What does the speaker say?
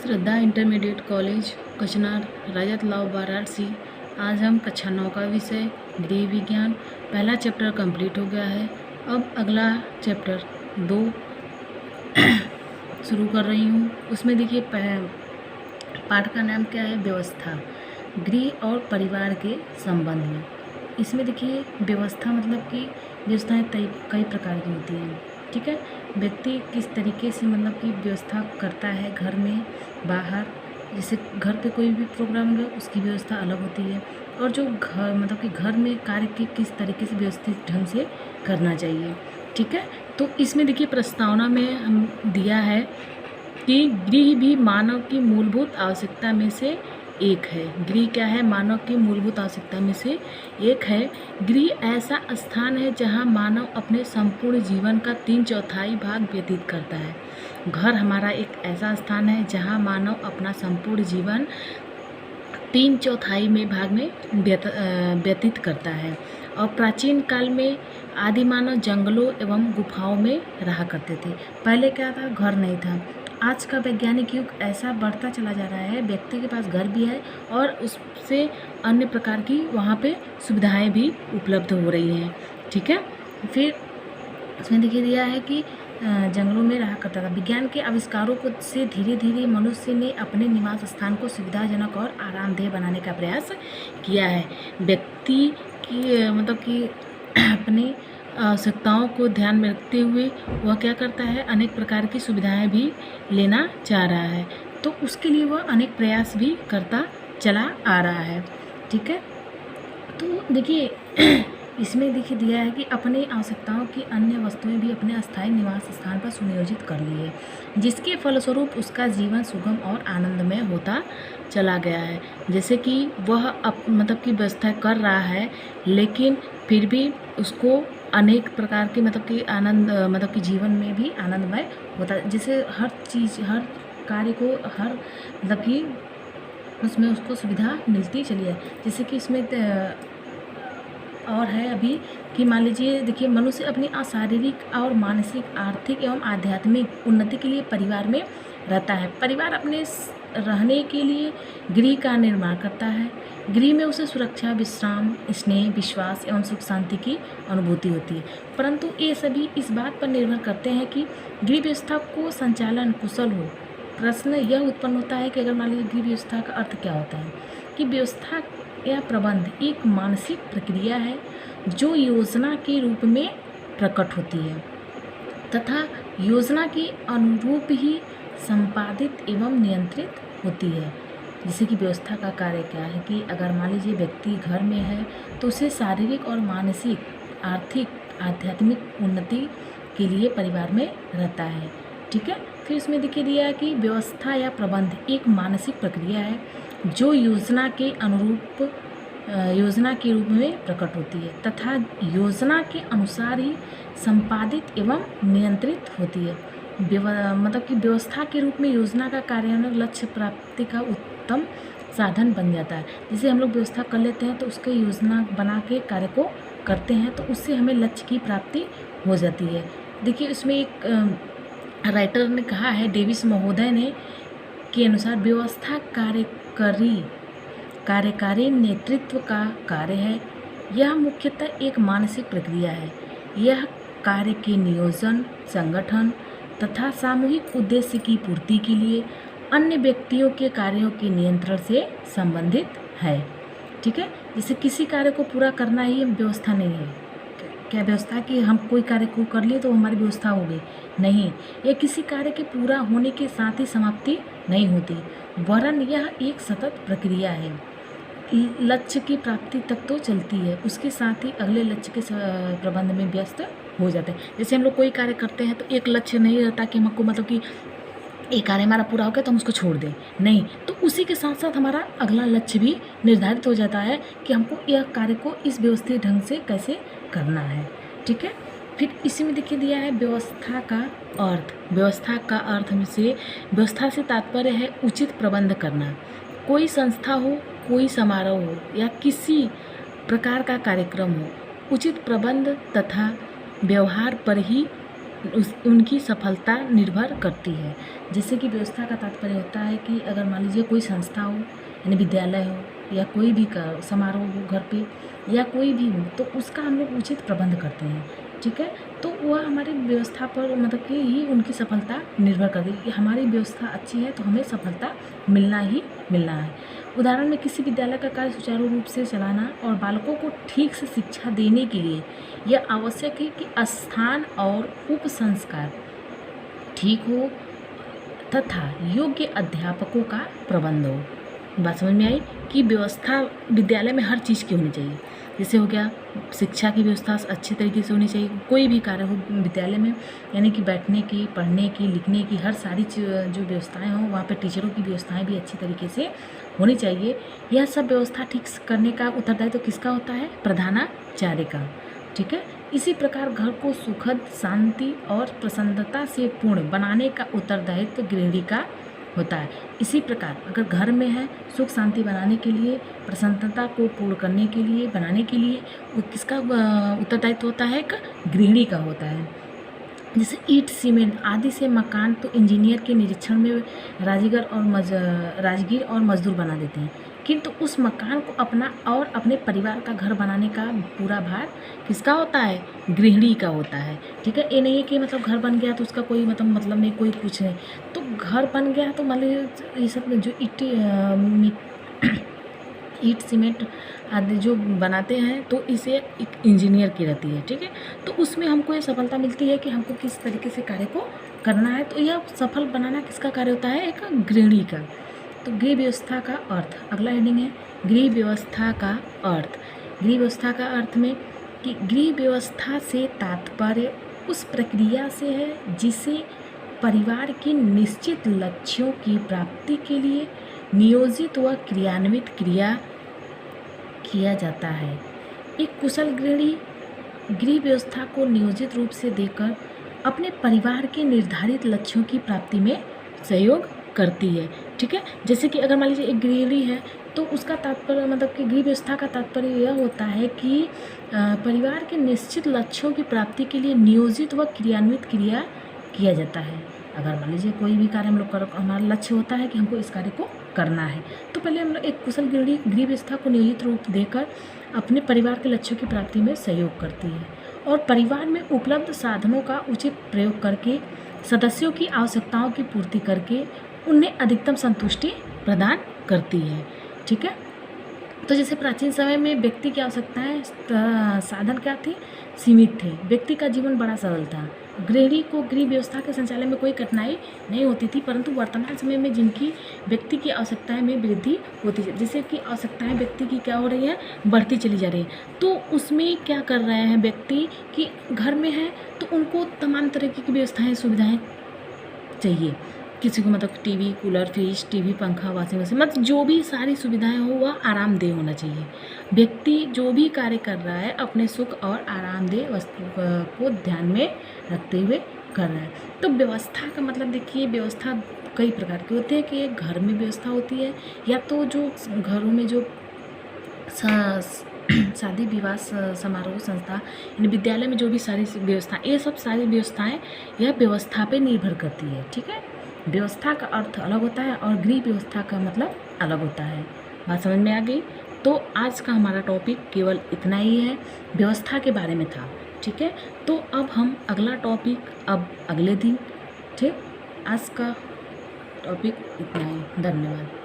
श्रद्धा intermediate college कचनार राजतलाव वाराणसी। आज हम कक्षा 9 का विषय गृह विज्ञान पहला चैप्टर कंप्लीट हो गया है। अब अगला चैप्टर 2 शुरू कर रही हूँ। उसमें देखिए पाठ का नाम क्या है, व्यवस्था, गृह और परिवार के संबंध में। इसमें देखिए व्यवस्था मतलब कि व्यवस्थाएं कई प्रकार की होती हैं, ठीक है। व्यक्ति किस तरीके से मतलब कि व्यवस्था करता है घर में बाहर, जैसे घर पे कोई भी प्रोग्राम होगा उसकी व्यवस्था अलग होती है, और जो घर मतलब कि घर में कार्य की किस तरीके से व्यवस्थित ढंग से करना चाहिए, ठीक है। तो इसमें देखिए प्रस्तावना में हम दिया है कि गृह भी मानव की मूलभूत आवश्यकता में से एक है। गृह क्या है, मानव की मूलभूत आवश्यकता में से एक है। गृह ऐसा स्थान है जहां मानव अपने संपूर्ण जीवन का 3/4 भाग व्यतीत करता है। घर हमारा एक ऐसा स्थान है जहां मानव अपना संपूर्ण जीवन 3/4 में भाग में व्यतीत करता है। और प्राचीन काल में आदि मानव जंगलों एवं गुफाओं में रहा करते थे। पहले क्या था, घर नहीं था। आज का वैज्ञानिक युग ऐसा बढ़ता चला जा रहा है, व्यक्ति के पास घर भी है और उससे अन्य प्रकार की वहाँ पे सुविधाएं भी उपलब्ध हो रही हैं, ठीक है। फिर इसमें देखिए दिया है कि जंगलों में रहा करता था। विज्ञान के आविष्कारों को से धीरे धीरे मनुष्य ने अपने निवास स्थान को सुविधाजनक और आरामदेह बनाने का प्रयास किया है। व्यक्ति की मतलब कि अपनी आवश्यकताओं को ध्यान में रखते हुए वह क्या करता है, अनेक प्रकार की सुविधाएं भी लेना चाह रहा है, तो उसके लिए वह अनेक प्रयास भी करता चला आ रहा है, ठीक है। तो देखिए इसमें देखिए दिया है कि अपनी आवश्यकताओं की अन्य वस्तुएं भी अपने अस्थायी निवास स्थान पर सुनियोजित कर ली है, जिसके फलस्वरूप उसका जीवन सुगम और आनंदमय होता चला गया है। जैसे कि वह मतलब की व्यवस्था कर रहा है, लेकिन फिर भी उसको अनेक प्रकार के मतलब कि आनंद मतलब कि जीवन में भी आनंदमय होता है। जैसे हर चीज़, हर कार्य को, हर मतलब कि उसमें उसको सुविधा मिलती चली है। जैसे कि इसमें और है अभी कि मान लीजिए देखिए, मनुष्य अपनी शारीरिक और मानसिक, आर्थिक एवं आध्यात्मिक उन्नति के लिए परिवार में रहता है। परिवार अपने रहने के लिए गृह का निर्माण करता है। गृह में उसे सुरक्षा, विश्राम, स्नेह, विश्वास एवं सुख शांति की अनुभूति होती है। परंतु ये सभी इस बात पर निर्भर करते हैं कि गृह व्यवस्था को संचालन कुशल हो। प्रश्न यह उत्पन्न होता है कि अगर मान लीजिए गृह व्यवस्था का अर्थ क्या होता है, कि व्यवस्था या प्रबंध एक मानसिक प्रक्रिया है जो योजना के रूप में प्रकट होती है तथा योजना के अनुरूप ही संपादित एवं नियंत्रित होती है। जैसे कि व्यवस्था का कार्य क्या है कि अगर मान लीजिए व्यक्ति घर में है तो उसे शारीरिक और मानसिक, आर्थिक, आध्यात्मिक उन्नति के लिए परिवार में रहता है, ठीक है। फिर इसमें देखिए दिया है कि व्यवस्था या प्रबंध एक मानसिक प्रक्रिया है जो योजना के अनुरूप योजना के रूप में प्रकट होती है तथा योजना के अनुसार ही संपादित एवं नियंत्रित होती है। मतलब कि व्यवस्था के रूप में योजना का कार्यान्वयन लक्ष्य प्राप्ति का उत्तम साधन बन जाता है। जैसे हम लोग व्यवस्था कर लेते हैं तो उसके योजना बना के कार्य को करते हैं तो उससे हमें लक्ष्य की प्राप्ति हो जाती है। देखिए इसमें एक राइटर ने कहा है, डेविस महोदय ने, के अनुसार व्यवस्था कार्यकारी नेतृत्व का कार्य है। यह मुख्यतः एक मानसिक प्रक्रिया है। यह कार्य के नियोजन, संगठन तथा सामूहिक उद्देश्य की पूर्ति के लिए अन्य व्यक्तियों के कार्यों के नियंत्रण से संबंधित है, ठीक है। जैसे किसी कार्य को पूरा करना ही व्यवस्था नहीं है। क्या व्यवस्था कि हम कोई कार्य को कर लिए तो हमारी व्यवस्था हो गई? नहीं, यह किसी कार्य के पूरा होने के साथ ही समाप्ति नहीं होती, वरन यह एक सतत प्रक्रिया है। लक्ष्य की प्राप्ति तक तो चलती है, उसके साथ ही अगले लक्ष्य के प्रबंध में व्यस्त हो जाते हैं। जैसे हम लोग कोई कार्य करते हैं तो एक लक्ष्य नहीं रहता कि हमको मतलब कि एक कार्य हमारा पूरा हो गया तो हम उसको छोड़ दें, नहीं, तो उसी के साथ साथ हमारा अगला लक्ष्य भी निर्धारित हो जाता है कि हमको यह कार्य को इस व्यवस्थित ढंग से कैसे करना है, ठीक है। फिर इसी में देखिए दिया है व्यवस्था का अर्थ। व्यवस्था का अर्थ में से व्यवस्था से तात्पर्य है उचित प्रबंध करना। कोई संस्था हो, कोई समारोह हो या किसी प्रकार का कार्यक्रम हो, उचित प्रबंध तथा व्यवहार पर ही उनकी सफलता निर्भर करती है। जैसे कि व्यवस्था का तात्पर्य होता है कि अगर मान लीजिए कोई संस्था हो, यानी विद्यालय हो या कोई भी समारोह हो घर पे या कोई भी हो, तो उसका हम लोग उचित प्रबंध करते हैं, ठीक है। तो वह हमारी व्यवस्था पर मतलब कि ही उनकी सफलता निर्भर करती है कि हमारी व्यवस्था अच्छी है तो हमें सफलता मिलना ही मिलना है। उदाहरण में किसी विद्यालय का कार्य सुचारू रूप से चलाना और बालकों को ठीक से शिक्षा देने के लिए यह आवश्यक है कि स्थान और उप संस्कार ठीक हो तथा योग्य अध्यापकों का प्रबंध हो। बात समझ में आई कि व्यवस्था विद्यालय में हर चीज़ की होनी चाहिए। जैसे हो गया शिक्षा की व्यवस्था अच्छी तरीके से होनी चाहिए, कोई भी कार्य हो विद्यालय में, यानी कि बैठने की, पढ़ने की, लिखने की, हर सारी जो व्यवस्थाएं हों वहाँ पे टीचरों की व्यवस्थाएं भी अच्छी तरीके से होनी चाहिए। यह सब व्यवस्था ठीक करने का उत्तरदायित्व तो किसका होता है? प्रधानाचार्य का, ठीक है। इसी प्रकार घर को सुखद, शांति और प्रसन्नता से पूर्ण बनाने का उत्तरदायित्व गृहिणी का होता है। इसी प्रकार अगर घर में है सुख शांति बनाने के लिए, प्रसन्नता को पूर्ण करने के लिए, बनाने के लिए वो किसका उत्तरदायित्व होता है? एक गृहिणी का होता है। जैसे ईंट, सीमेंट आदि से मकान तो इंजीनियर के निरीक्षण में राजगीर और मजदूर बना देते हैं, किंतु उस मकान को अपना और अपने परिवार का घर बनाने का पूरा भार किसका होता है? गृहिणी का होता है, ठीक है। ये नहीं है कि मतलब घर बन गया तो उसका कोई मतलब नहीं, कोई कुछ नहीं। तो घर बन गया तो मान लीजिए ये सब जो ईंट सीमेंट आदि जो बनाते हैं तो इसे एक इंजीनियर की रहती है, ठीक है। तो उसमें हमको ये सफलता मिलती है कि हमको किस तरीके से कार्य को करना है। तो यह सफल बनाना किसका कार्य होता है? एक गृहिणी का। तो गृह व्यवस्था का अर्थ, अगला हेडिंग है गृह व्यवस्था का अर्थ। गृह व्यवस्था का अर्थ में कि गृह व्यवस्था से तात्पर्य उस प्रक्रिया से है जिसे परिवार के निश्चित लक्ष्यों की प्राप्ति के लिए नियोजित व क्रियान्वित किया जाता है। एक कुशल गृहिणी गृह व्यवस्था को नियोजित रूप से देकर अपने परिवार के निर्धारित लक्ष्यों की प्राप्ति में सहयोग करती है, ठीक है। जैसे कि अगर मान लीजिए एक गृहिणी है तो उसका तात्पर्य मतलब कि गृह व्यवस्था का तात्पर्य यह होता है कि परिवार के निश्चित लक्ष्यों की प्राप्ति के लिए नियोजित व क्रियान्वित किया जाता है। अगर मान लीजिए कोई भी कार्य हम लोग हमारा लक्ष्य होता है कि हमको इस कार्य को करना है, तो पहले हम लोग एक कुशल गृहिणी गृह व्यवस्था को नियोजित रूप देकर अपने परिवार के लक्ष्यों की प्राप्ति में सहयोग करती है और परिवार में उपलब्ध साधनों का उचित प्रयोग करके सदस्यों की आवश्यकताओं की पूर्ति करके उन्हें अधिकतम संतुष्टि प्रदान करती है, ठीक है। तो जैसे प्राचीन समय में व्यक्ति की आवश्यकताएं साधन क्या थे? सीमित थे। व्यक्ति का जीवन बड़ा सरल था। गृहिणी को गृह व्यवस्था के संचालन में कोई कठिनाई नहीं होती थी, परंतु वर्तमान समय में जिनकी व्यक्ति की आवश्यकताएं में वृद्धि होती है, जैसे कि आवश्यकताएं व्यक्ति की क्या हो रही है? बढ़ती चली जा रही है। तो उसमें क्या कर रहे हैं व्यक्ति कि घर में है तो उनको तमाम तरीके की व्यवस्थाएँ सुविधाएँ चाहिए। किसी को मतलब टीवी, कूलर, फ्रिज, टीवी, पंखा, वॉशिंग मशीन, मतलब जो भी सारी सुविधाएं हो वह आरामदेह होना चाहिए। व्यक्ति जो भी कार्य कर रहा है अपने सुख और आरामदेह वस्तु को ध्यान में रखते हुए कर रहा है। तो व्यवस्था का मतलब देखिए, व्यवस्था कई प्रकार की होती है कि एक घर में व्यवस्था होती है या तो जो घरों में जो शादी विवाह समारोह संस्था यानी विद्यालय में जो भी सारी व्यवस्था, ये सब सारी व्यवस्थाएं यह व्यवस्था पे निर्भर करती है, ठीक है। व्यवस्था का अर्थ अलग होता है और गृह व्यवस्था का मतलब अलग होता है। बात समझ में आ गई? तो आज का हमारा टॉपिक केवल इतना ही है, व्यवस्था के बारे में था, ठीक है। तो अब हम अगला टॉपिक अब अगले दिन, ठीक। आज का टॉपिक इतना ही। धन्यवाद।